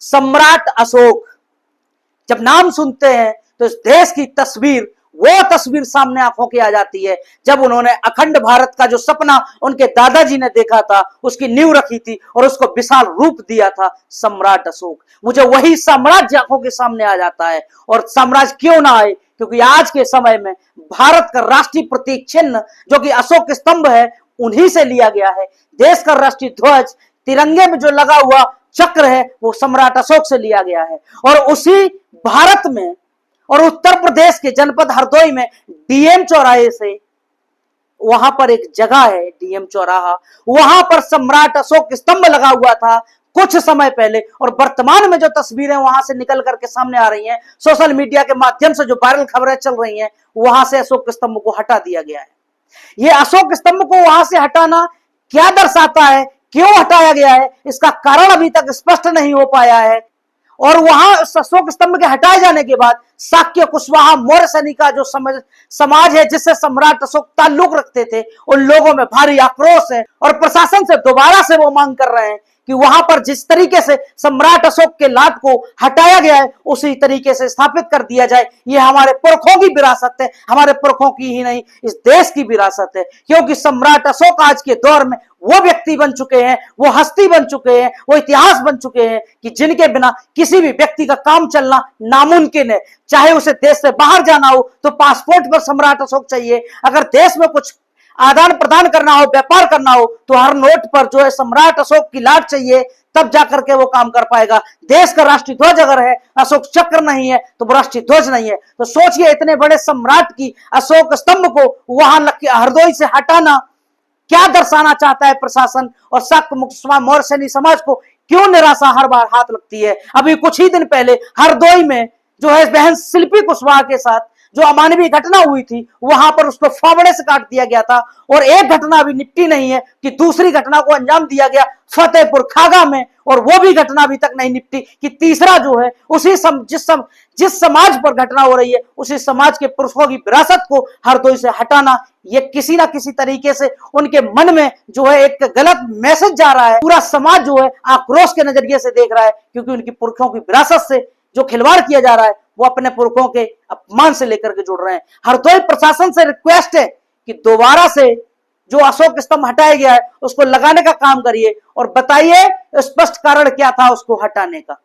सम्राट अशोक। जब नाम सुनते हैं तो इस देश की तस्वीर, वो तस्वीर सामने आंखों की आ जाती है जब उन्होंने अखंड भारत का जो सपना उनके दादाजी ने देखा था, उसकी नींव रखी थी और उसको विशाल रूप दिया था सम्राट अशोक। मुझे वही साम्राज्य आंखों के सामने आ जाता है। और साम्राज्य क्यों ना आए, क्योंकि आज के समय में भारत का राष्ट्रीय प्रतीक चिन्ह जो कि अशोक स्तंभ है, उन्हीं से लिया गया है। देश का राष्ट्रीय ध्वज, तिरंगे में जो लगा हुआ चक्र है, वो सम्राट अशोक से लिया गया है। और उसी भारत में और उत्तर प्रदेश के जनपद हरदोई में डीएम चौराहे से, वहां पर एक जगह है डीएम चौराहा, वहां पर सम्राट अशोक स्तंभ लगा हुआ था कुछ समय पहले। और वर्तमान में जो तस्वीरें वहां से निकल करके सामने आ रही हैं, सोशल मीडिया के माध्यम से जो वायरल खबरें चल रही हैं, वहां से अशोक स्तंभ को हटा दिया गया है। ये अशोक स्तंभ को वहां से हटाना क्या दर्शाता है, क्यों हटाया गया है, इसका कारण अभी तक स्पष्ट नहीं हो पाया है। और वहां अशोक स्तंभ के हटाए जाने के बाद शाक्य, कुशवाहा, मौर्य सैनी का जो समाज है जिससे सम्राट अशोक ताल्लुक रखते थे, उन लोगों में भारी आक्रोश है। और प्रशासन से दोबारा से वो मांग कर रहे हैं कि वहां पर जिस तरीके से सम्राट अशोक के लाट को हटाया गया है, उसी तरीके से स्थापित कर दिया जाए। ये हमारे पुरखों की विरासत है, हमारे पुरखों की ही नहीं, इस देश की विरासत है। क्योंकि सम्राट अशोक आज के दौर में वो व्यक्ति बन चुके हैं, वो हस्ती बन चुके हैं, वो इतिहास बन चुके हैं कि जिनके बिना किसी भी व्यक्ति का काम चलना नामुमकिन है। चाहे उसे देश से बाहर जाना हो तो पासपोर्ट पर सम्राट अशोक चाहिए, अगर देश में कुछ आदान प्रदान करना हो, व्यापार करना हो, तो हर नोट पर जो है सम्राट अशोक की लाट चाहिए, तब जाकर के वो काम कर पाएगा। देश का राष्ट्रीय ध्वज अगर है, अशोक चक्र नहीं है, तो वो राष्ट्रीय ध्वज नहीं है। तो सोचिए, इतने बड़े सम्राट की अशोक स्तंभ को वहां हरदोई से हटाना क्या दर्शाना चाहता है प्रशासन। और शाक्य, कुशवाहा, मौर्य सैनी समाज को क्यों निराशा हर बार हाथ लगती है। अभी कुछ ही दिन पहले हरदोई में जो है बहन शिल्पी कुशवाहा के साथ जो अमानवीय घटना हुई थी, वहां पर उसको फावड़े से काट दिया गया था। और एक घटना अभी निपटी नहीं है कि दूसरी घटना को अंजाम दिया गया फतेहपुर खागा में, और वो भी घटना अभी तक नहीं निपटी कि तीसरा जो है उसी जिस समाज पर घटना हो रही है, उसी समाज के पुरुषों की विरासत को हरदोई से हटाना, ये किसी ना किसी तरीके से उनके मन में जो है एक गलत मैसेज जा रहा है। पूरा समाज जो है आक्रोश के नजरिए से देख रहा है, क्योंकि उनकी पुरखों की विरासत से जो खिलवाड़ किया जा रहा है, वो अपने पुरखों के अपमान से लेकर के जुड़ रहे हैं। हरदोई प्रशासन से रिक्वेस्ट है कि दोबारा से जो अशोक स्तंभ हटाया गया है, उसको लगाने का काम करिए और बताइए स्पष्ट कारण क्या था उसको हटाने का।